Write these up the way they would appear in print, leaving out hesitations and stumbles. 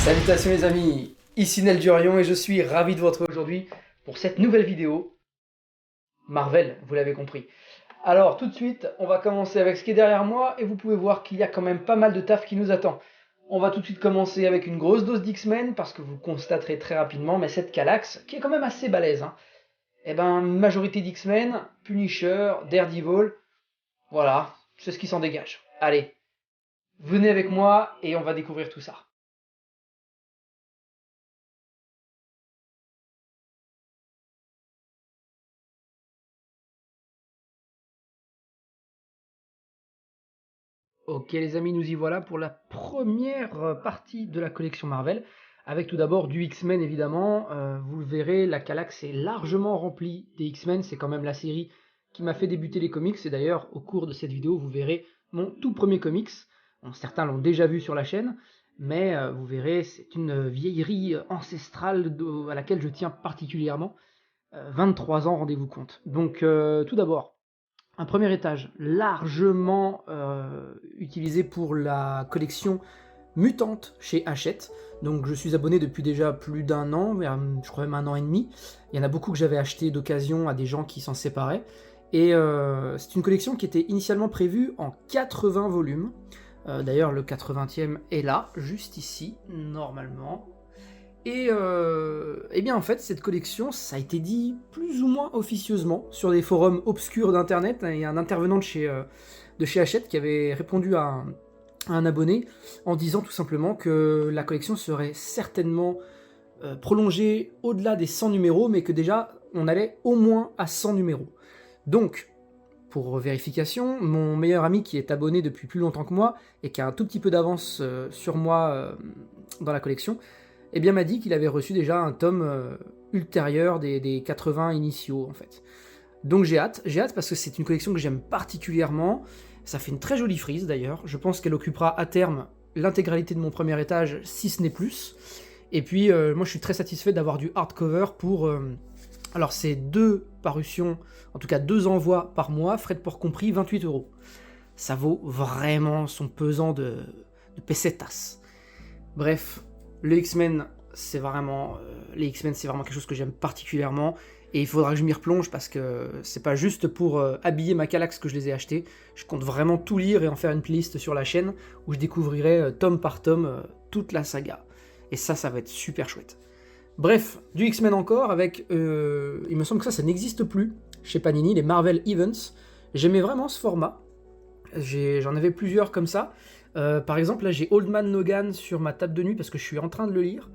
Salutations les amis, ici Nel Durion et je suis ravi de vous retrouver aujourd'hui pour cette nouvelle vidéo Marvel, vous l'avez compris. Alors tout de suite, on va commencer avec ce qui est derrière moi et vous pouvez voir qu'il y a quand même pas mal de taf qui nous attend. On va tout de suite commencer avec une grosse dose d'X-Men parce que vous le constaterez très rapidement, mais cette Calax, qui est quand même assez balèze, eh ben majorité d'X-Men, Punisher, Daredevil, voilà, c'est ce qui s'en dégage. Allez, venez avec moi et on va découvrir tout ça. Ok les amis, nous y voilà pour la première partie de la collection Marvel, avec tout d'abord du X-Men évidemment. Vous le verrez, la Calax est largement remplie des X-Men, c'est quand même la série qui m'a fait débuter les comics, et d'ailleurs au cours de cette vidéo vous verrez mon tout premier comics. Bon, certains l'ont déjà vu sur la chaîne, mais vous verrez, c'est une vieillerie ancestrale à laquelle je tiens particulièrement. 23 ans, rendez-vous compte. Donc tout d'abord, un premier étage largement utilisé pour la collection Mutante chez Hachette. Donc je suis abonné depuis déjà plus d'un an, je crois même un an et demi. Il y en a beaucoup que j'avais acheté d'occasion à des gens qui s'en séparaient. Et c'est une collection qui était initialement prévue en 80 volumes. D'ailleurs le 80e est là, juste ici, normalement. Et eh bien en fait cette collection, ça a été dit plus ou moins officieusement sur des forums obscurs d'internet. Il y a un intervenant de chez Hachette qui avait répondu à un abonné en disant tout simplement que la collection serait certainement prolongée au-delà des 100 numéros, mais que déjà on allait au moins à 100 numéros. Donc, pour vérification, mon meilleur ami qui est abonné depuis plus longtemps que moi et qui a un tout petit peu d'avance sur moi dans la collection, eh bien m'a dit qu'il avait reçu déjà un tome ultérieur des 80 initiaux en fait. Donc j'ai hâte parce que c'est une collection que j'aime particulièrement. Ça fait une très jolie frise d'ailleurs. Je pense qu'elle occupera à terme l'intégralité de mon premier étage, si ce n'est plus. Et puis moi je suis très satisfait d'avoir du hardcover pour... alors c'est 2 parutions, en tout cas 2 envois par mois, frais de port compris, 28€. Ça vaut vraiment son pesant de pesetas. Bref, les X-Men, c'est vraiment quelque chose que j'aime particulièrement, et il faudra que je m'y replonge parce que c'est pas juste pour habiller ma Calax que je les ai achetés. Je compte vraiment tout lire et en faire une playlist sur la chaîne où je découvrirai tome par tome toute la saga. Et ça va être super chouette. Bref, du X-Men encore avec, il me semble que ça n'existe plus chez Panini, les Marvel Events. J'aimais vraiment ce format. J'en avais plusieurs comme ça. Par exemple, là j'ai Old Man Logan sur ma table de nuit parce que je suis en train de le lire.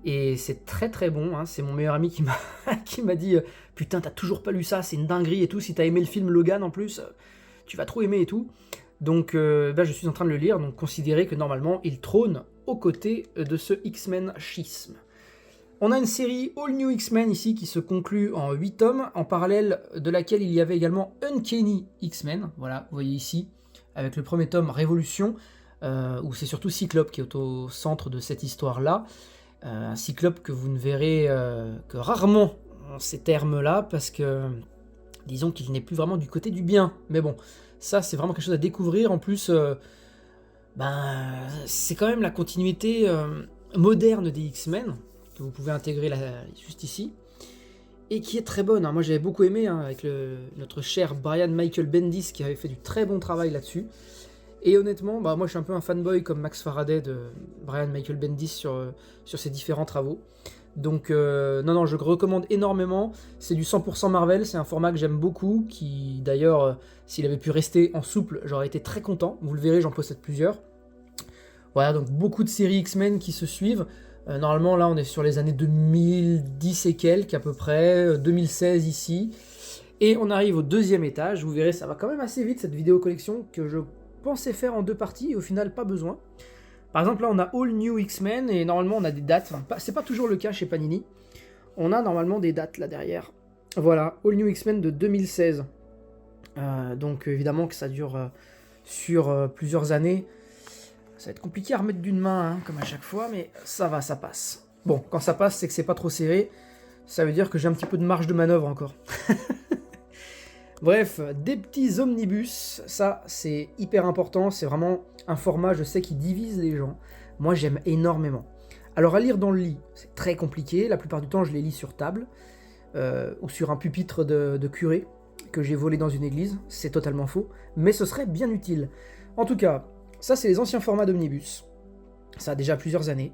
Et c'est très très bon, hein. C'est mon meilleur ami qui m'a qui m'a dit putain, t'as toujours pas lu ça, c'est une dinguerie et tout. Si t'as aimé le film Logan en plus, tu vas trop aimer et tout. Donc là, je suis en train de le lire, donc considérez que normalement il trône aux côtés de ce X-Men schisme. On a une série All New X-Men ici qui se conclut en 8 tomes, en parallèle de laquelle il y avait également Uncanny X-Men, voilà, vous voyez ici, avec le premier tome Révolution, où c'est surtout Cyclope qui est au centre de cette histoire-là. Un Cyclope que vous ne verrez que rarement en ces termes-là, parce que disons qu'il n'est plus vraiment du côté du bien. Mais bon, ça c'est vraiment quelque chose à découvrir. En plus, c'est quand même la continuité moderne des X-Men, que vous pouvez intégrer juste ici, et qui est très bonne. Moi j'avais beaucoup aimé, avec notre cher Brian Michael Bendis qui avait fait du très bon travail là-dessus. Et honnêtement, moi je suis un peu un fanboy comme Max Faraday de Brian Michael Bendis sur ses différents travaux. Donc non, je recommande énormément. C'est du 100% Marvel, c'est un format que j'aime beaucoup, qui d'ailleurs, s'il avait pu rester en souple, j'aurais été très content. Vous le verrez, j'en possède plusieurs. Voilà, donc beaucoup de séries X-Men qui se suivent. Normalement, là, on est sur les années 2010 et quelques à peu près, 2016 ici. Et on arrive au deuxième étage. Vous verrez, ça va quand même assez vite cette vidéo collection que je pensais faire en 2 parties et au final pas besoin. Par exemple là on a All New X-Men et normalement on a des dates, c'est pas toujours le cas chez Panini, on a normalement des dates là derrière. Voilà, All New X-Men de 2016. Donc évidemment que ça dure sur plusieurs années. Ça va être compliqué à remettre d'une main, comme à chaque fois, mais ça va, ça passe. Bon, quand ça passe, c'est que c'est pas trop serré. Ça veut dire que j'ai un petit peu de marge de manœuvre encore. Bref, des petits omnibus, ça c'est hyper important, c'est vraiment un format, je sais, qui divise les gens. Moi j'aime énormément. Alors à lire dans le lit, c'est très compliqué, la plupart du temps je les lis sur table, ou sur un pupitre de curé que j'ai volé dans une église, c'est totalement faux, mais ce serait bien utile. En tout cas, ça c'est les anciens formats d'omnibus, ça a déjà plusieurs années.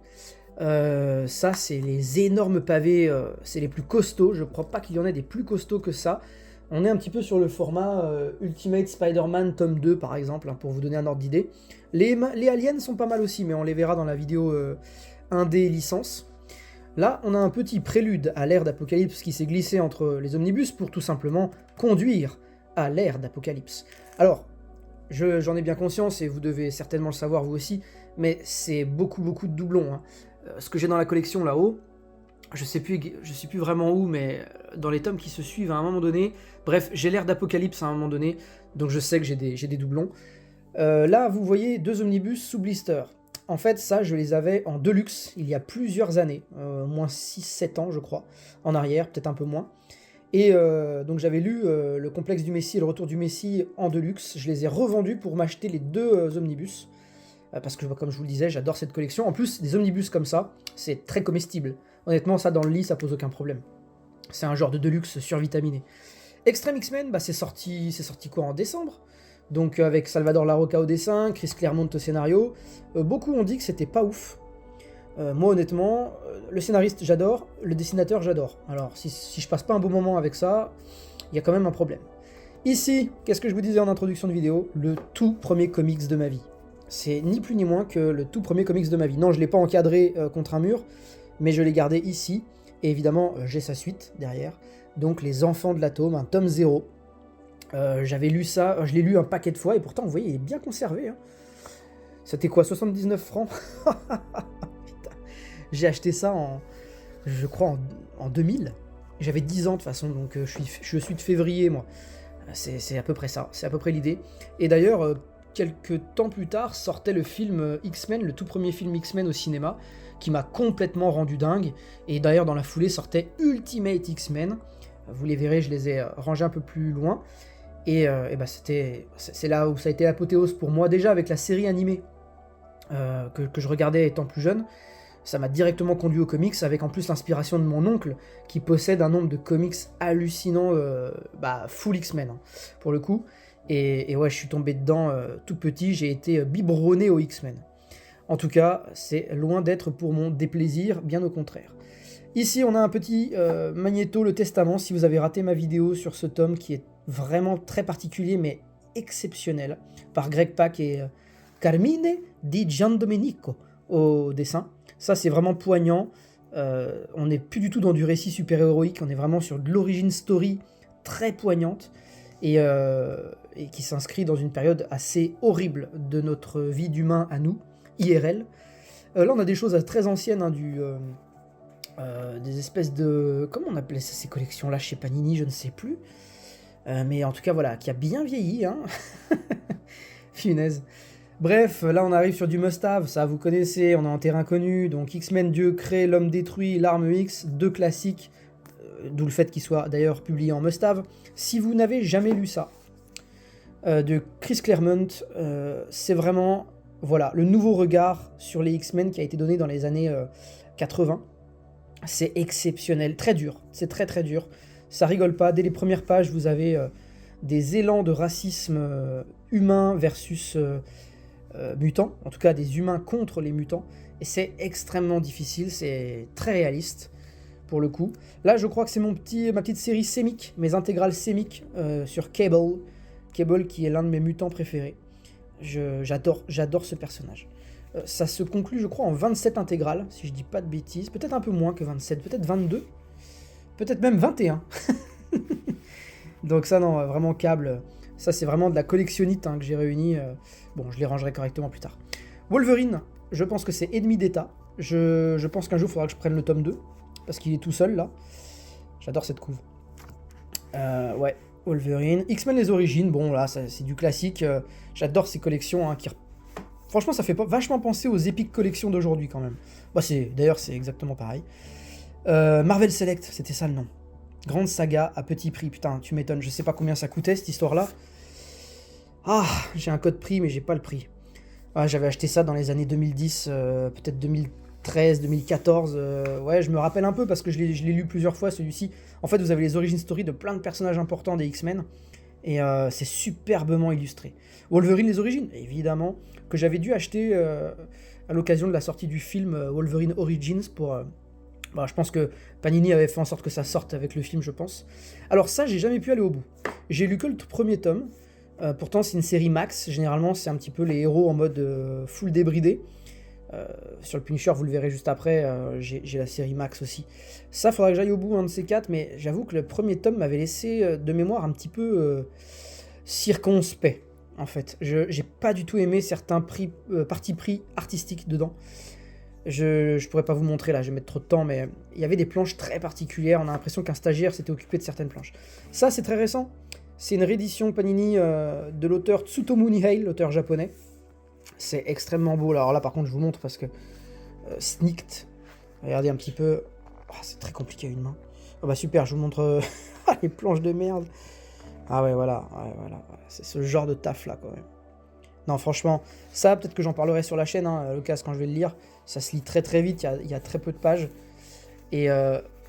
Ça c'est les énormes pavés, c'est les plus costauds, je crois pas qu'il y en ait des plus costauds que ça. On est un petit peu sur le format Ultimate Spider-Man tome 2 par exemple, hein, pour vous donner un ordre d'idée. Les aliens sont pas mal aussi, mais on les verra dans la vidéo 1D licence. Là, on a un petit prélude à l'ère d'Apocalypse qui s'est glissé entre les omnibus pour tout simplement conduire à l'ère d'Apocalypse. Alors, j'en ai bien conscience et vous devez certainement le savoir vous aussi, mais c'est beaucoup de doublons. Hein. Ce que j'ai dans la collection là-haut, je sais plus vraiment où, mais dans les tomes qui se suivent à un moment donné, bref, j'ai l'ère d'Apocalypse à un moment donné, donc je sais que j'ai des doublons. Là, vous voyez 2 omnibus sous blister. En fait, ça, je les avais en deluxe il y a plusieurs années, au moins 6-7 ans, je crois, en arrière, peut-être un peu moins. Et donc j'avais lu le complexe du Messie et le retour du Messie en deluxe. Je les ai revendus pour m'acheter les 2 omnibus. Parce que, comme je vous le disais, j'adore cette collection. En plus, des omnibus comme ça, c'est très comestible. Honnêtement, ça, dans le lit, ça pose aucun problème. C'est un genre de deluxe survitaminé. Extreme X-Men, bah, c'est sorti quoi, en décembre? Donc avec Salvador Larroca au dessin, Chris Claremont au scénario. Beaucoup ont dit que c'était pas ouf. Moi honnêtement, le scénariste j'adore, le dessinateur j'adore. Alors si je passe pas un bon moment avec ça, il y a quand même un problème. Ici, qu'est-ce que je vous disais en introduction de vidéo? Le tout premier comics de ma vie. C'est ni plus ni moins que le tout premier comics de ma vie. Non, je l'ai pas encadré contre un mur, mais je l'ai gardé ici. Et évidemment, j'ai sa suite derrière. Donc Les Enfants de l'Atome, un tome 0. J'avais lu ça, je l'ai lu un paquet de fois, et pourtant, vous voyez, il est bien conservé. Hein. C'était quoi, 79 francs? Putain. J'ai acheté ça je crois, en 2000. J'avais 10 ans de toute façon, donc je suis de février, moi. C'est à peu près ça, c'est à peu près l'idée. Et d'ailleurs, quelques temps plus tard, sortait le film X-Men, le tout premier film X-Men au cinéma, qui m'a complètement rendu dingue. Et d'ailleurs, dans la foulée, sortait Ultimate X-Men. Vous les verrez, je les ai rangés un peu plus loin. Et bah c'est là où ça a été l'apothéose pour moi, déjà avec la série animée que je regardais étant plus jeune. Ça m'a directement conduit aux comics, avec en plus l'inspiration de mon oncle, qui possède un nombre de comics hallucinant, full X-Men, hein, pour le coup. Et ouais, je suis tombé dedans tout petit, j'ai été biberonné aux X-Men. En tout cas, c'est loin d'être pour mon déplaisir, bien au contraire. Ici, on a un petit magnéto, le Testament, si vous avez raté ma vidéo sur ce tome, qui est vraiment très particulier, mais exceptionnel, par Greg Pak et Carmine Di Giandomenico au dessin. Ça, c'est vraiment poignant. On n'est plus du tout dans du récit super-héroïque, on est vraiment sur de l'origin story très poignante, et qui s'inscrit dans une période assez horrible de notre vie d'humain à nous, IRL. Là, on a des choses très anciennes, hein, des espèces de... Comment on appelait ça, ces collections-là chez Panini, je ne sais plus. Mais en tout cas, voilà, qui a bien vieilli, hein. Funaise. Bref, là on arrive sur du must-have, ça vous connaissez, on est en terrain connu, donc X-Men Dieu crée, l'homme détruit, l'arme X, 2 classiques, d'où le fait qu'il soit d'ailleurs publié en must-have. Si vous n'avez jamais lu ça, de Chris Claremont, c'est vraiment, voilà, le nouveau regard sur les X-Men qui a été donné dans les années 80. C'est exceptionnel, très dur, c'est très dur, ça rigole pas. Dès les premières pages, vous avez des élans de racisme humain versus mutants, en tout cas des humains contre les mutants, et c'est extrêmement difficile, c'est très réaliste pour le coup. Là, je crois que c'est ma petite série sémique, mes intégrales sémiques sur Cable qui est l'un de mes mutants préférés. J'adore ce personnage. Ça se conclut, je crois, en 27 intégrales, si je dis pas de bêtises. Peut-être un peu moins que 27, peut-être 22, peut-être même 21. Donc ça, non, vraiment Cable, ça c'est vraiment de la collectionnite, hein, que j'ai réunie. Bon, je les rangerai correctement plus tard. Wolverine, je pense que c'est ennemi d'État. Je pense qu'un jour, il faudra que je prenne le tome 2, parce qu'il est tout seul, là. J'adore cette couve. Ouais, Wolverine. X-Men les origines, bon, là, c'est du classique. J'adore ces collections, hein, franchement, ça fait vachement penser aux épiques collections d'aujourd'hui, quand même. Bah, d'ailleurs, c'est exactement pareil. Marvel Select, c'était ça le nom. Grande saga à petit prix, putain, tu m'étonnes, je sais pas combien ça coûtait, cette histoire-là. Ah, j'ai un code prix, mais j'ai pas le prix. Ah, j'avais acheté ça dans les années 2010, peut-être 2013, 2014, ouais, je me rappelle un peu parce que je l'ai lu plusieurs fois celui-ci. En fait, vous avez les origin story de plein de personnages importants des X-Men, et c'est superbement illustré. Wolverine, les origines, évidemment, que j'avais dû acheter à l'occasion de la sortie du film Wolverine Origins pour... je pense que Panini avait fait en sorte que ça sorte avec le film, je pense. Alors ça, j'ai jamais pu aller au bout. J'ai lu que le premier tome. Pourtant, c'est une série max. Généralement, c'est un petit peu les héros en mode full débridé. Sur le Punisher, vous le verrez juste après, j'ai la série max aussi. Ça, faudra que j'aille au bout, un de ces quatre, mais j'avoue que le premier tome m'avait laissé de mémoire un petit peu circonspect, en fait. J'ai pas du tout aimé certains partis pris artistiques dedans. Je pourrais pas vous montrer là, je vais mettre trop de temps, mais il y avait des planches très particulières, on a l'impression qu'un stagiaire s'était occupé de certaines planches. Ça, c'est très récent, c'est une réédition Panini de l'auteur Tsutomu Nihei, l'auteur japonais. C'est extrêmement beau, alors là par contre je vous montre parce que Snicked, regardez un petit peu, c'est très compliqué à une main. Oh bah super, je vous montre les planches de merde. Ah ouais voilà, c'est ce genre de taf là quand même. Non, franchement, ça, peut-être que j'en parlerai sur la chaîne, à l'occasion, quand je vais le lire. Ça se lit très très vite, il y a très peu de pages. Et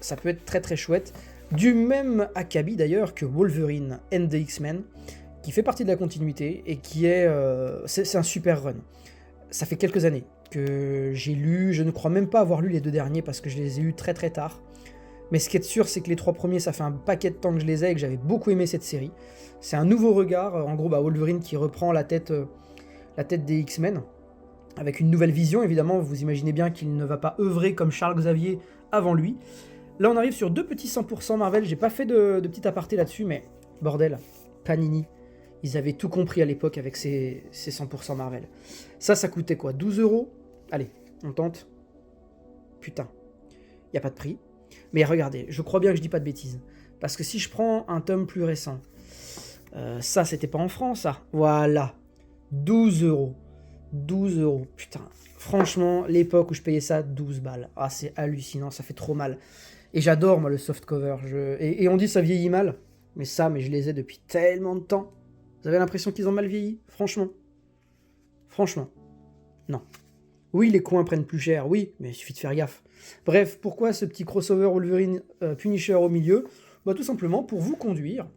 ça peut être très très chouette. Du même acabit d'ailleurs que Wolverine and the X-Men, qui fait partie de la continuité et qui est... c'est un super run. Ça fait quelques années que j'ai lu, je ne crois même pas avoir lu les deux derniers parce que je les ai eus très très tard. Mais ce qui est sûr, c'est que les trois premiers, ça fait un paquet de temps que je les ai et que j'avais beaucoup aimé cette série. C'est un nouveau regard, en gros, Wolverine qui reprend la tête des X-Men, avec une nouvelle vision, évidemment, vous imaginez bien qu'il ne va pas œuvrer comme Charles Xavier avant lui. Là, on arrive sur deux petits 100% Marvel, j'ai pas fait de petit aparté là-dessus, mais bordel, Panini, ils avaient tout compris à l'époque avec ces 100% Marvel. Ça coûtait quoi, 12 €? Allez, on tente. Putain, y a pas de prix. Mais regardez, je crois bien que je dis pas de bêtises, parce que si je prends un tome plus récent, ça, c'était pas en France, ça. Voilà. 12 €. 12 €. Putain. Franchement, l'époque où je payais ça, 12 balles. Ah, c'est hallucinant, ça fait trop mal. Et j'adore, moi, le softcover. Et on dit ça vieillit mal. Mais je les ai depuis tellement de temps. Vous avez l'impression qu'ils ont mal vieilli? Franchement. Non. Oui, les coins prennent plus cher, oui, mais il suffit de faire gaffe. Bref, pourquoi ce petit crossover Wolverine Punisher au milieu? Tout simplement pour vous conduire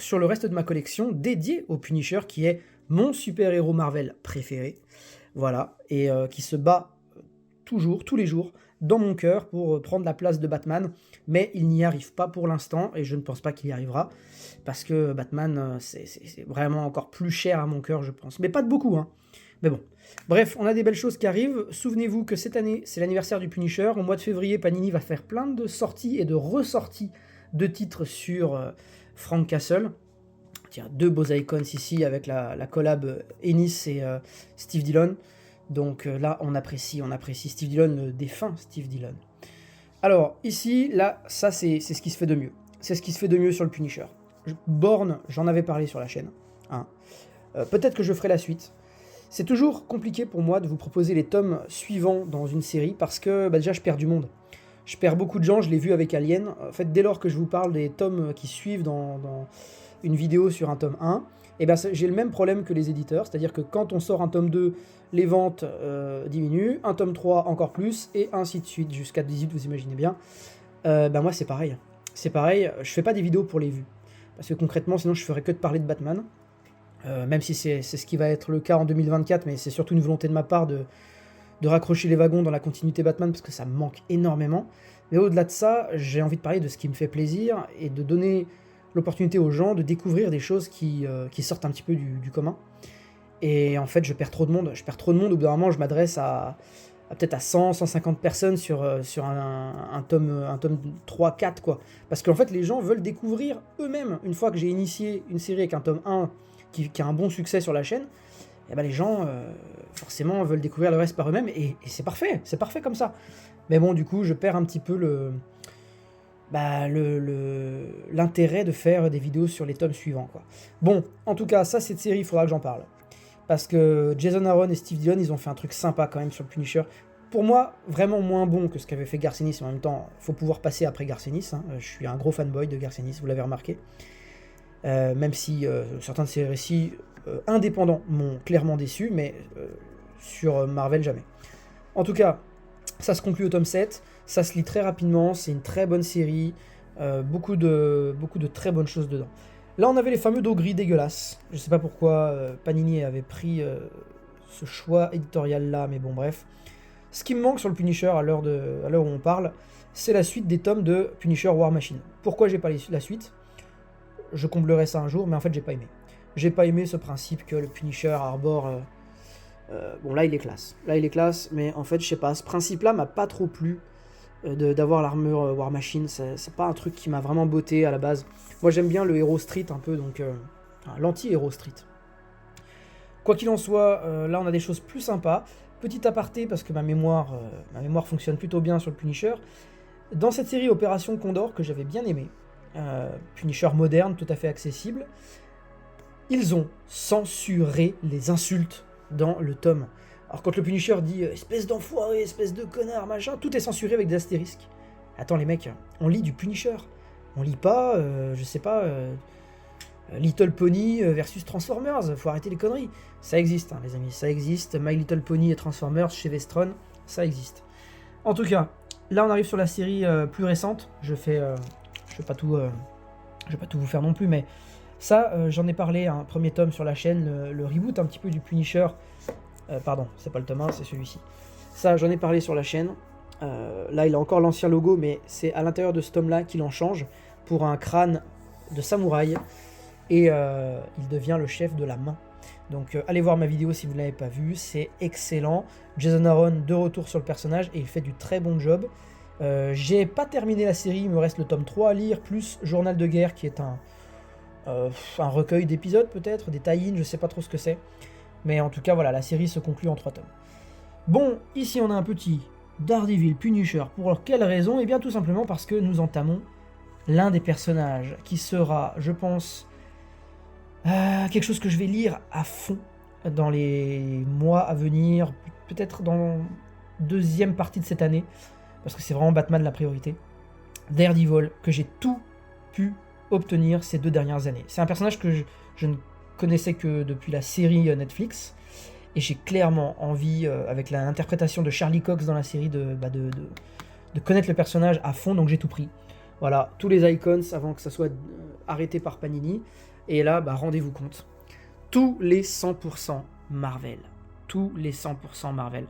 sur le reste de ma collection dédiée au Punisher, qui est mon super-héros Marvel préféré, voilà, et qui se bat toujours, tous les jours, dans mon cœur pour prendre la place de Batman, mais il n'y arrive pas pour l'instant, et je ne pense pas qu'il y arrivera, parce que Batman, c'est vraiment encore plus cher à mon cœur, je pense, mais pas de beaucoup, hein. Mais bon, bref, on a des belles choses qui arrivent. Souvenez-vous que cette année, c'est l'anniversaire du Punisher. Au mois de février, Panini va faire plein de sorties et de ressorties de titres sur Frank Castle. Tiens, deux beaux icons ici avec la collab Ennis et Steve Dillon. Donc là, on apprécie Steve Dillon, le défunt Steve Dillon. Alors, ici, là, ça, c'est ce qui se fait de mieux. C'est ce qui se fait de mieux sur le Punisher. Born, j'en avais parlé sur la chaîne. Hein. Peut-être que je ferai la suite. C'est toujours compliqué pour moi de vous proposer les tomes suivants dans une série parce que déjà je perds du monde. Je perds beaucoup de gens, je l'ai vu avec Alien. En fait, dès lors que je vous parle des tomes qui suivent dans une vidéo sur un tome 1, j'ai le même problème que les éditeurs, c'est-à-dire que quand on sort un tome 2, les ventes diminuent, un tome 3 encore plus, et ainsi de suite, jusqu'à 18, vous imaginez bien. Moi c'est pareil. C'est pareil, je fais pas des vidéos pour les vues. Parce que concrètement, sinon je ferais que de parler de Batman. Même si c'est ce qui va être le cas en 2024, mais c'est surtout une volonté de ma part de raccrocher les wagons dans la continuité Batman, parce que ça me manque énormément. Mais au-delà de ça, j'ai envie de parler de ce qui me fait plaisir, et de donner l'opportunité aux gens de découvrir des choses qui sortent un petit peu du commun. Et en fait, je perds trop de monde. Au bout d'un moment, je m'adresse à peut-être à 100, 150 personnes sur un tome 3, 4, quoi. Parce qu'en fait, les gens veulent découvrir eux-mêmes. Une fois que j'ai initié une série avec un tome 1 qui a un bon succès sur la chaîne, et les gens, forcément, veulent découvrir le reste par eux-mêmes, et c'est parfait comme ça. Mais bon, du coup, je perds un petit peu l'intérêt de faire des vidéos sur les tomes suivants, quoi. Bon, en tout cas, ça, cette série, il faudra que j'en parle. Parce que Jason Aaron et Steve Dillon, ils ont fait un truc sympa quand même sur le Punisher. Pour moi, vraiment moins bon que ce qu'avait fait Garcenis, en même temps, il faut pouvoir passer après Garcenis, hein. Je suis un gros fanboy de Garcenis, vous l'avez remarqué. Même si certains de ses récits indépendants m'ont clairement déçu, mais sur Marvel, jamais. En tout cas, Ça se conclut au tome 7, ça se lit très rapidement, c'est une très bonne série, beaucoup de très bonnes choses dedans. Là, on avait les fameux dos gris dégueulasses. Je sais pas pourquoi Panini avait pris ce choix éditorial-là, mais bon, bref. Ce qui me manque sur le Punisher à l'heure où on parle, c'est la suite des tomes de Punisher War Machine. Pourquoi j'ai pas la suite? Je comblerai ça un jour, mais en fait, j'ai pas aimé. J'ai pas aimé ce principe que le Punisher arbore... bon, là, il est classe. Là, il est classe, mais en fait, je sais pas, ce principe-là m'a pas trop plu. D'avoir l'armure War Machine, c'est pas un truc qui m'a vraiment botté à la base. Moi j'aime bien le héros street un peu, donc l'anti-héros street. Quoi qu'il en soit, là on a des choses plus sympas. Petit aparté, parce que ma mémoire fonctionne plutôt bien sur le Punisher. Dans cette série Opération Condor, que j'avais bien aimé, Punisher moderne, tout à fait accessible, ils ont censuré les insultes dans le tome. Alors quand le Punisher dit espèce d'enfoiré, espèce de connard, machin, tout est censuré avec des astérisques. Attends les mecs, on lit du Punisher. On lit pas, je sais pas, Little Pony versus Transformers. Faut arrêter les conneries. Ça existe, hein, les amis, ça existe. My Little Pony et Transformers chez Vestron, ça existe. En tout cas, là on arrive sur la série plus récente. Je vais pas tout vous faire non plus, mais ça, j'en ai parlé, un premier tome sur la chaîne, le reboot un petit peu du Punisher. Pardon, c'est pas le tome 1, c'est celui-ci. Ça, j'en ai parlé sur la chaîne. Là, il a encore l'ancien logo, mais c'est à l'intérieur de ce tome-là qu'il en change pour un crâne de samouraï. Et il devient le chef de la main. Donc, allez voir ma vidéo si vous ne l'avez pas vue. C'est excellent. Jason Aaron de retour sur le personnage et il fait du très bon job. J'ai pas terminé la série, il me reste le tome 3 à lire, plus Journal de guerre qui est un recueil d'épisodes peut-être, des tie-in, je sais pas trop ce que c'est. Mais en tout cas, voilà, la série se conclut en 3 tomes. Bon, ici on a un petit Daredevil Punisher. Pour quelle raison? Eh bien tout simplement parce que nous entamons l'un des personnages qui sera, je pense, quelque chose que je vais lire à fond dans les mois à venir, peut-être dans deuxième partie de cette année, parce que c'est vraiment Batman la priorité. Daredevil, que j'ai tout pu obtenir ces 2 dernières années. C'est un personnage que je ne connaissais que depuis la série Netflix, et j'ai clairement envie, avec l'interprétation de Charlie Cox dans la série, de connaître le personnage à fond, donc j'ai tout pris. Voilà, tous les icons avant que ça soit arrêté par Panini, et là, rendez-vous compte. Tous les 100% Marvel. Tous les 100% Marvel.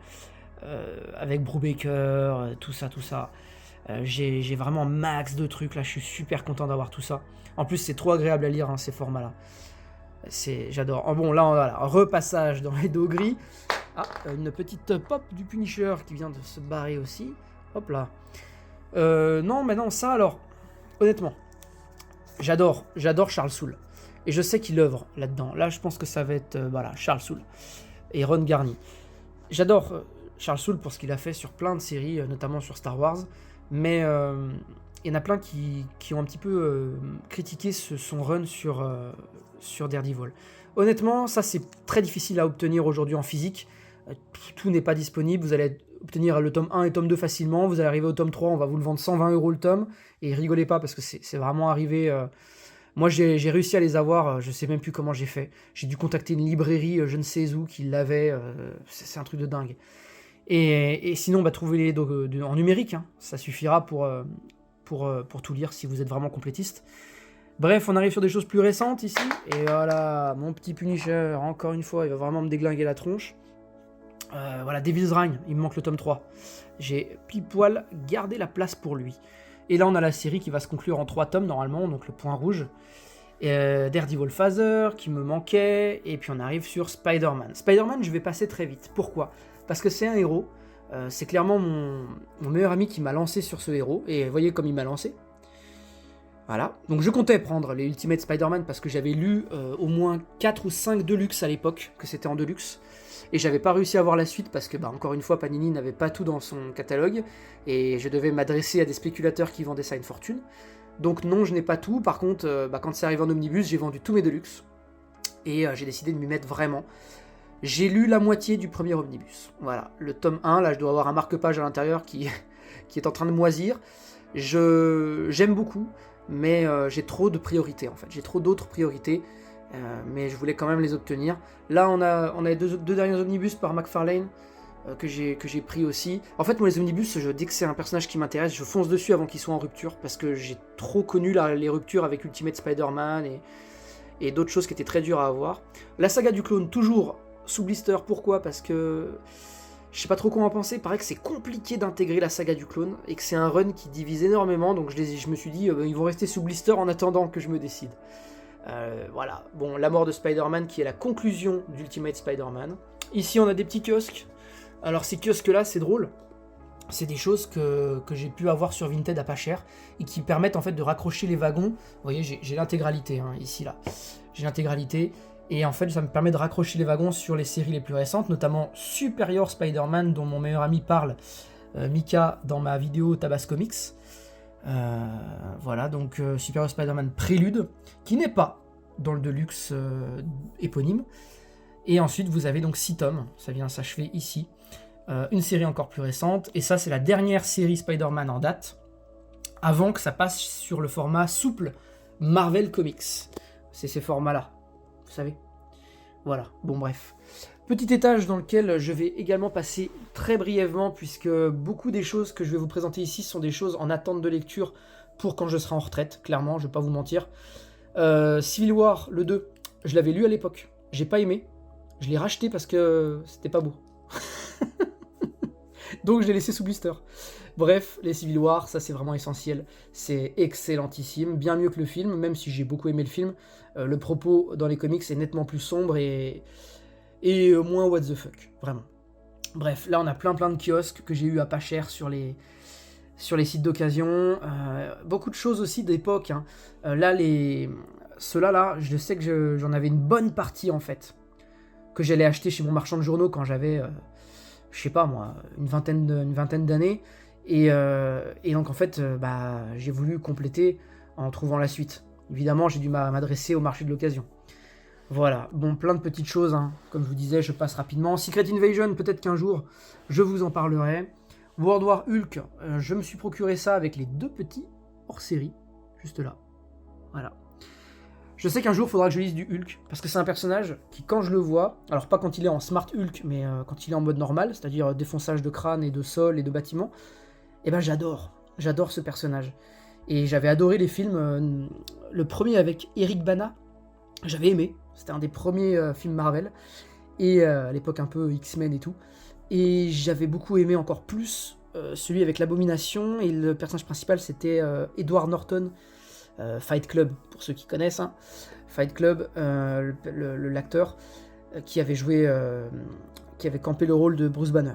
Avec Brubaker, tout ça. J'ai vraiment max de trucs, là, je suis super content d'avoir tout ça. En plus, c'est trop agréable à lire, hein, ces formats-là. J'adore. Oh, bon, là, on a un repassage dans les dos gris. Ah, une petite pop du Punisher qui vient de se barrer aussi. Hop là. Non, mais non, ça, alors, honnêtement, j'adore Charles Soule. Et je sais qu'il œuvre là-dedans. Là, je pense que ça va être, Charles Soule et Ron Garney. J'adore Charles Soule pour ce qu'il a fait sur plein de séries, notamment sur Star Wars. Mais il y en a plein qui ont un petit peu critiqué son run sur Daredevil. Honnêtement, ça c'est très difficile à obtenir aujourd'hui en physique. Tout n'est pas disponible. Vous allez obtenir le tome 1 et tome 2 facilement. Vous allez arriver au tome 3, on va vous le vendre 120 € le tome. Et rigolez pas parce que c'est vraiment arrivé. Moi j'ai réussi à les avoir, je sais même plus comment j'ai fait. J'ai dû contacter une librairie, je ne sais où, qui l'avait. C'est un truc de dingue. Et sinon, trouvez-les en numérique, hein. Ça suffira pour tout lire si vous êtes vraiment complétiste. Bref, on arrive sur des choses plus récentes ici. Et voilà, mon petit Punisher, encore une fois, il va vraiment me déglinguer la tronche. Voilà, Devil's Reign, il me manque le tome 3. J'ai pile-poil gardé la place pour lui. Et là, on a la série qui va se conclure en 3 tomes, normalement, donc le point rouge. Daredevil Father, qui me manquait. Et puis on arrive sur Spider-Man. Spider-Man, je vais passer très vite. Pourquoi ? Parce que c'est un héros. C'est clairement mon meilleur ami qui m'a lancé sur ce héros. Et voyez comme il m'a lancé. Voilà. Donc je comptais prendre les Ultimate Spider-Man parce que j'avais lu au moins 4 ou 5 Deluxe à l'époque, que c'était en Deluxe. Et j'avais pas réussi à voir la suite parce que, encore une fois, Panini n'avait pas tout dans son catalogue. Et je devais m'adresser à des spéculateurs qui vendaient ça une fortune. Donc non, je n'ai pas tout. Par contre, quand c'est arrivé en omnibus, j'ai vendu tous mes Deluxe. Et j'ai décidé de m'y mettre vraiment. J'ai lu la moitié du premier omnibus. Voilà, le tome 1, là je dois avoir un marque-page à l'intérieur qui est en train de moisir. J'aime beaucoup, mais j'ai trop de priorités en fait. J'ai trop d'autres priorités, mais je voulais quand même les obtenir. Là on a les deux derniers omnibus par McFarlane. que j'ai pris aussi. En fait, moi, les omnibus, dès que c'est un personnage qui m'intéresse, je fonce dessus avant qu'il soit en rupture, parce que j'ai trop connu les ruptures avec Ultimate Spider-Man et d'autres choses qui étaient très dures à avoir. La saga du clone, toujours sous blister. Pourquoi ? Parce que je sais pas trop quoi en penser. Il paraît que c'est compliqué d'intégrer la saga du clone et que c'est un run qui divise énormément. Donc je me suis dit, ils vont rester sous blister en attendant que je me décide. Voilà. Bon, la mort de Spider-Man qui est la conclusion d'Ultimate Spider-Man. Ici, on a des petits kiosques. Alors, ces kiosques-là, c'est drôle. C'est des choses que j'ai pu avoir sur Vinted à pas cher et qui permettent en fait de raccrocher les wagons. Vous voyez, j'ai l'intégralité, hein, ici, là. J'ai l'intégralité. Et en fait, ça me permet de raccrocher les wagons sur les séries les plus récentes, notamment Superior Spider-Man, dont mon meilleur ami parle, Mika, dans ma vidéo Tabasco Mix. Voilà, donc Superior Spider-Man Prélude, qui n'est pas dans le Deluxe éponyme. Et ensuite, vous avez donc 6 tomes, ça vient s'achever ici. Une série encore plus récente, et ça, c'est la dernière série Spider-Man en date, avant que ça passe sur le format souple Marvel Comics. C'est ces formats-là. Vous savez. Voilà, bon bref. Petit étage dans lequel je vais également passer très brièvement, puisque beaucoup des choses que je vais vous présenter ici sont des choses en attente de lecture pour quand je serai en retraite, clairement, je vais pas vous mentir. Civil War, le 2, je l'avais lu à l'époque, j'ai pas aimé, je l'ai racheté parce que c'était pas beau. Donc je l'ai laissé sous blister. Bref, les Civil War, ça c'est vraiment essentiel. C'est excellentissime, bien mieux que le film, même si j'ai beaucoup aimé le film. Le propos dans les comics est nettement plus sombre et moins what the fuck, vraiment. Bref, là on a plein de kiosques que j'ai eu à pas cher sur les sites d'occasion. Beaucoup de choses aussi d'époque. Hein. Là, ceux-là, là, je sais que j'en avais une bonne partie en fait, que j'allais acheter chez mon marchand de journaux quand j'avais... je sais pas moi, une vingtaine d'années, et donc en fait, j'ai voulu compléter en trouvant la suite. Évidemment, j'ai dû m'adresser au marché de l'occasion. Voilà, bon, plein de petites choses, hein. Comme je vous disais, je passe rapidement. Secret Invasion, peut-être qu'un jour, je vous en parlerai. World War Hulk, je me suis procuré ça avec les 2 petits hors-série, juste là. Voilà. Je sais qu'un jour, il faudra que je lise du Hulk, parce que c'est un personnage qui, quand je le vois, alors pas quand il est en Smart Hulk, mais quand il est en mode normal, c'est-à-dire défonçage de crâne et de sol et de bâtiments, eh ben j'adore ce personnage. Et j'avais adoré les films, le premier avec Eric Bana, j'avais aimé, c'était un des premiers films Marvel, et à l'époque un peu X-Men et tout, et j'avais beaucoup aimé encore plus celui avec l'Abomination, et le personnage principal c'était Edward Norton, Fight Club, pour ceux qui connaissent, hein. Fight Club, l'acteur qui avait joué, qui avait campé le rôle de Bruce Banner.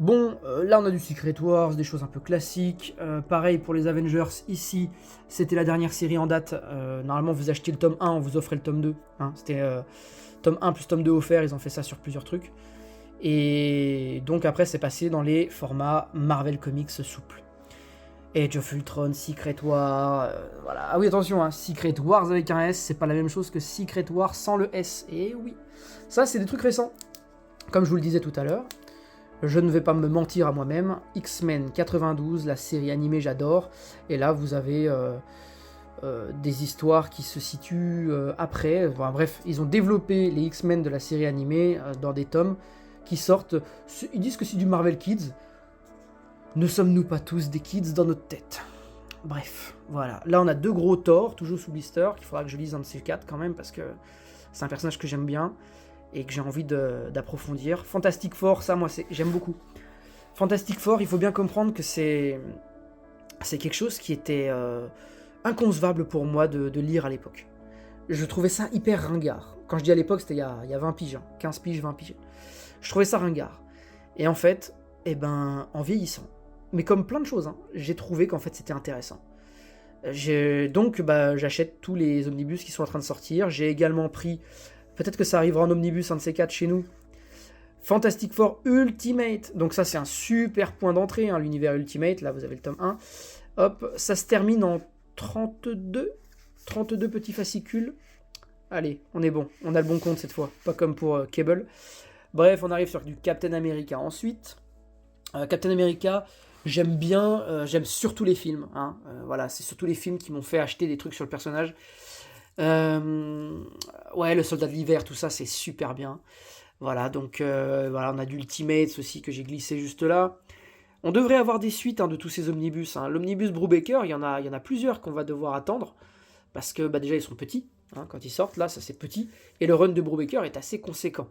Bon, là on a du Secret Wars, des choses un peu classiques. Pareil pour les Avengers, ici, c'était la dernière série en date. Normalement, vous achetez le tome 1, on vous offrait le tome 2. Hein. C'était tome 1 plus tome 2 offert, ils ont fait ça sur plusieurs trucs. Et donc après, c'est passé dans les formats Marvel Comics souples. Age of Ultron, Secret War, voilà. Ah oui, attention, hein, Secret Wars avec un S, c'est pas la même chose que Secret War sans le S. Et oui, ça c'est des trucs récents. Comme je vous le disais tout à l'heure, je ne vais pas me mentir à moi-même, X-Men 92, la série animée, j'adore. Et là, vous avez des histoires qui se situent après. Enfin, bref, ils ont développé les X-Men de la série animée dans des tomes qui sortent. Ils disent que c'est du Marvel Kids. Ne sommes-nous pas tous des kids dans notre tête? Bref, voilà. Là, on a 2 gros Thor, toujours sous blister, qu'il faudra que je lise un de ces 4 quand même, parce que c'est un personnage que j'aime bien et que j'ai envie d'approfondir. Fantastic Four, ça, moi, j'aime beaucoup. Fantastic Four, il faut bien comprendre que c'est quelque chose qui était inconcevable pour moi de lire à l'époque. Je trouvais ça hyper ringard. Quand je dis à l'époque, c'était il y a 20 piges, hein, 15 piges, 20 piges. Je trouvais ça ringard. Et en fait, en vieillissant, mais comme plein de choses, hein, j'ai trouvé qu'en fait c'était intéressant. Donc j'achète tous les omnibus qui sont en train de sortir. J'ai également pris, peut-être que ça arrivera en omnibus, un de ces 4 chez nous, Fantastic Four Ultimate. Donc ça c'est un super point d'entrée, hein, l'univers Ultimate. Là vous avez le tome 1. Hop, ça se termine en 32 petits fascicules. Allez, on est bon, on a le bon compte cette fois, pas comme pour Cable. Bref, on arrive sur du Captain America ensuite. Captain America, j'aime bien, j'aime surtout les films. Hein. Voilà, c'est surtout les films qui m'ont fait acheter des trucs sur le personnage. Ouais, le Soldat de l'hiver, tout ça, c'est super bien. Voilà, donc voilà, on a d'Ultimates aussi que j'ai glissé juste là. On devrait avoir des suites de tous ces omnibus. L'omnibus Brubaker, il y en a plusieurs qu'on va devoir attendre. Parce que déjà, ils sont petits. Quand ils sortent, là, ça c'est petit. Et le run de Brubaker est assez conséquent.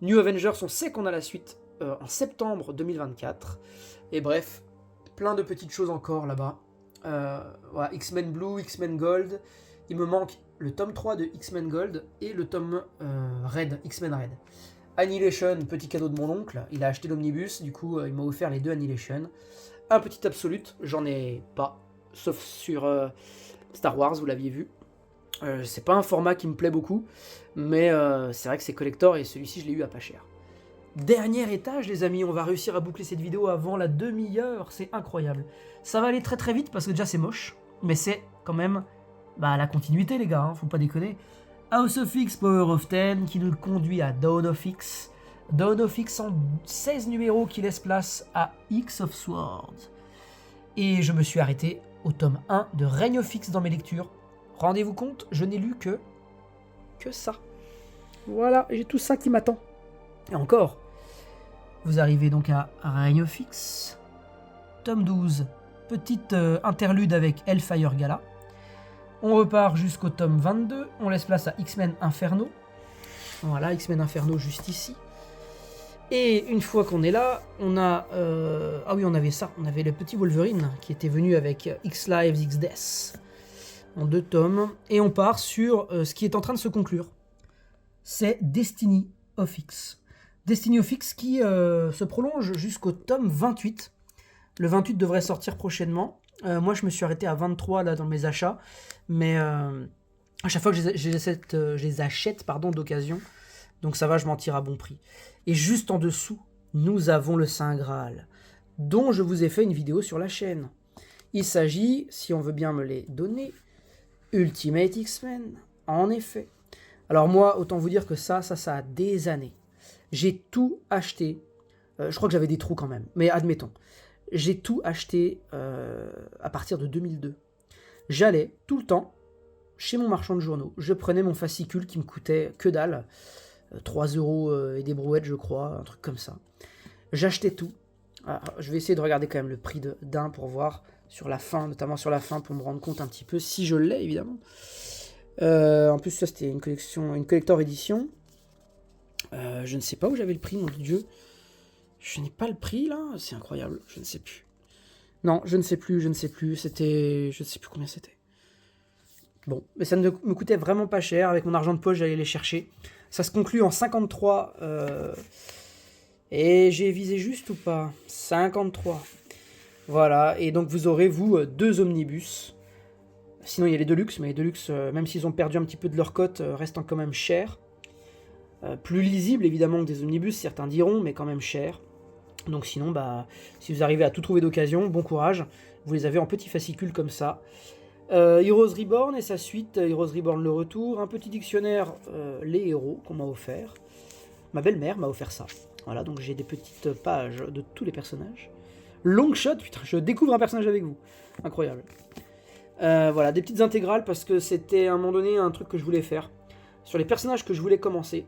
New Avengers, on sait qu'on a la suite en septembre 2024. Et bref, plein de petites choses encore là-bas. Voilà, X-Men Blue, X-Men Gold. Il me manque le tome 3 de X-Men Gold et le tome Red, X-Men Red. Annihilation, petit cadeau de mon oncle. Il a acheté l'omnibus, du coup il m'a offert les 2 Annihilation. Un petit Absolute, j'en ai pas. Sauf sur Star Wars, vous l'aviez vu. C'est pas un format qui me plaît beaucoup, mais c'est vrai que c'est collector et celui-ci je l'ai eu à pas cher. Dernier étage les amis, on va réussir à boucler cette vidéo avant la demi-heure, c'est incroyable. Ça va aller très très vite parce que déjà c'est moche, mais c'est quand même la continuité les gars, faut pas déconner. House of X Power of 10 qui nous conduit à Dawn of X. Dawn of X en 16 numéros qui laisse place à X of Swords. Et je me suis arrêté au tome 1 de Reign of X dans mes lectures. Rendez-vous compte, je n'ai lu que ça. Voilà, j'ai tout ça qui m'attend. Et encore, vous arrivez donc à Reign of X, tome 12, petite interlude avec Hellfire Gala. On repart jusqu'au tome 22, on laisse place à X-Men Inferno. Voilà, X-Men Inferno juste ici. Et une fois qu'on est là, on a... ah oui, on avait ça, on avait le petit Wolverine qui était venu avec X-Lives, X-Death en 2 tomes. Et on part sur ce qui est en train de se conclure. C'est Destiny of X. Destiny of X qui se prolonge jusqu'au tome 28. Le 28 devrait sortir prochainement. Moi, je me suis arrêté à 23 là dans mes achats. Mais à chaque fois que je les achète d'occasion. Donc ça va, je m'en tire à bon prix. Et juste en dessous, nous avons le Saint Graal, dont je vous ai fait une vidéo sur la chaîne. Il s'agit, si on veut bien me les donner, Ultimate X-Men, en effet. Alors moi, autant vous dire que ça a des années. J'ai tout acheté. Je crois que j'avais des trous quand même, mais admettons. J'ai tout acheté à partir de 2002. J'allais tout le temps chez mon marchand de journaux. Je prenais mon fascicule qui me coûtait que dalle. 3 € et des brouettes, je crois, un truc comme ça. J'achetais tout. Alors, je vais essayer de regarder quand même le prix d'un pour voir sur la fin, notamment sur la fin, pour me rendre compte un petit peu, si je l'ai, évidemment. En plus, ça, c'était une collector édition. Je ne sais pas où j'avais le prix, mon Dieu. Je n'ai pas le prix, là. C'est incroyable, je ne sais plus. Non, je ne sais plus. C'était... Je ne sais plus combien c'était. Bon, mais ça ne me coûtait vraiment pas cher. Avec mon argent de poche, j'allais les chercher. Ça se conclut en 53. Et j'ai visé juste ou pas? 53. Voilà, et donc vous aurez, vous, 2 omnibus. Sinon, il y a les Deluxe, mais les Deluxe, même s'ils ont perdu un petit peu de leur cote, restent quand même chers. Plus lisibles, évidemment, que des omnibus, certains diront, mais quand même chers. Donc sinon, si vous arrivez à tout trouver d'occasion, bon courage. Vous les avez en petits fascicules comme ça. Heroes Reborn et sa suite, Heroes Reborn le retour, un petit dictionnaire, les héros qu'on m'a offert. Ma belle-mère m'a offert ça. Voilà, donc j'ai des petites pages de tous les personnages. Longshot, putain, je découvre un personnage avec vous. Incroyable. Voilà, des petites intégrales parce que c'était à un moment donné un truc que je voulais faire. Sur les personnages que je voulais commencer,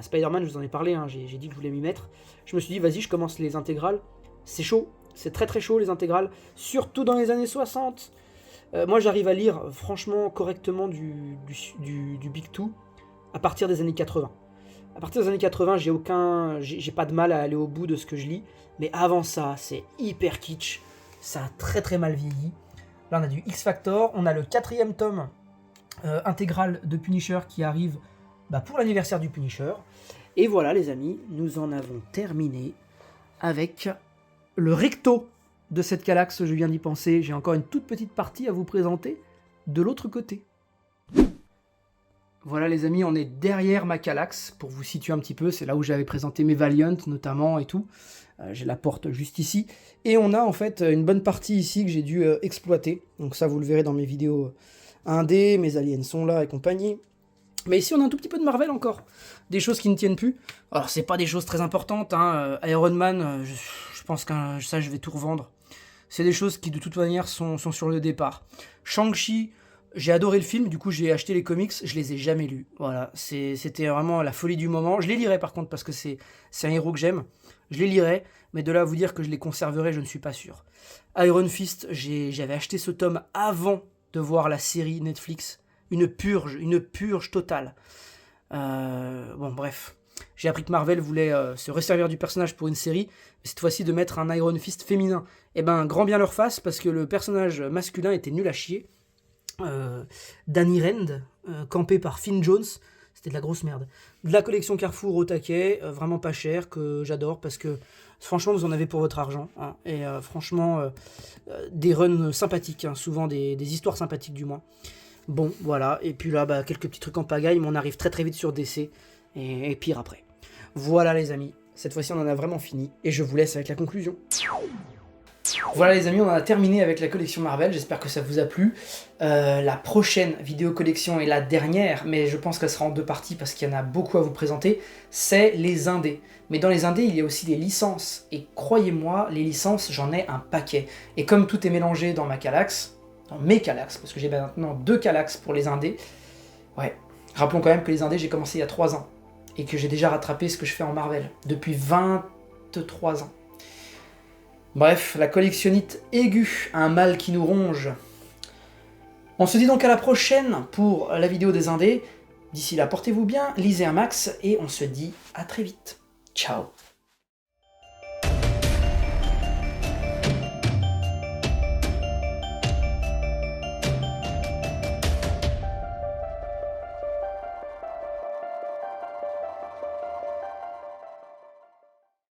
Spider-Man, je vous en ai parlé, j'ai dit que je voulais m'y mettre. Je me suis dit, vas-y, je commence les intégrales. C'est chaud, c'est très très chaud les intégrales, surtout dans les années 60. Moi, j'arrive à lire franchement correctement du Big Two à partir des années 80. À partir des années 80, j'ai pas de mal à aller au bout de ce que je lis. Mais avant ça, c'est hyper kitsch. Ça a très très mal vieilli. Là, on a du X-Factor. On a le 4e tome intégral de Punisher qui arrive pour l'anniversaire du Punisher. Et voilà, les amis, nous en avons terminé avec le recto de cette Kallax. Je viens d'y penser. J'ai encore une toute petite partie à vous présenter de l'autre côté. Voilà les amis, on est derrière ma Kallax, pour vous situer un petit peu, c'est là où j'avais présenté mes Valiant notamment et tout. J'ai la porte juste ici. Et on a en fait une bonne partie ici que j'ai dû exploiter. Donc ça vous le verrez dans mes vidéos indé, mes aliens sont là et compagnie. Mais ici on a un tout petit peu de Marvel encore. Des choses qui ne tiennent plus. Alors c'est pas des choses très importantes, hein. Iron Man, je pense que ça je vais tout revendre. C'est des choses qui de toute manière sont sur le départ. Shang-Chi, J'ai adoré le film, du coup j'ai acheté les comics, je les ai jamais lus. Voilà, c'était vraiment la folie du moment. Je les lirai par contre parce que c'est un héros que j'aime. Je les lirai, mais de là à vous dire que je les conserverai, je ne suis pas sûr. Iron Fist, j'avais acheté ce tome avant de voir la série Netflix. Une purge totale. Bon, bref. J'ai appris que Marvel voulait se resservir du personnage pour une série, mais cette fois-ci de mettre un Iron Fist féminin. Eh ben, grand bien leur face, parce que le personnage masculin était nul à chier. Danny Rand, campé par Finn Jones, c'était de la grosse merde. De la collection Carrefour au taquet, vraiment pas cher, que j'adore, parce que franchement, vous en avez pour votre argent. Hein, et franchement, des runs sympathiques, hein, souvent des histoires sympathiques du moins. Bon, voilà, et puis là, bah, quelques petits trucs en pagaille, mais on arrive très vite sur DC, et pire après. Voilà les amis, cette fois-ci on en a vraiment fini, et je vous laisse avec la conclusion. Voilà les amis, on en a terminé avec la collection Marvel, j'espère que ça vous a plu. La prochaine vidéo collection est la dernière, mais je pense qu'elle sera en 2 parties parce qu'il y en a beaucoup à vous présenter, c'est les indés. Mais dans les indés, il y a aussi des licences, et croyez-moi, les licences, j'en ai un paquet. Et comme tout est mélangé dans ma Kallax, dans mes Kallax, parce que j'ai maintenant 2 Kallax pour les indés, ouais, rappelons quand même que les indés, j'ai commencé il y a 3 ans, et que j'ai déjà rattrapé ce que je fais en Marvel, depuis 23 ans. Bref, la collectionnite aiguë, un mal qui nous ronge. On se dit donc à la prochaine pour la vidéo des indés. D'ici là, portez-vous bien, lisez un max, et on se dit à très vite. Ciao.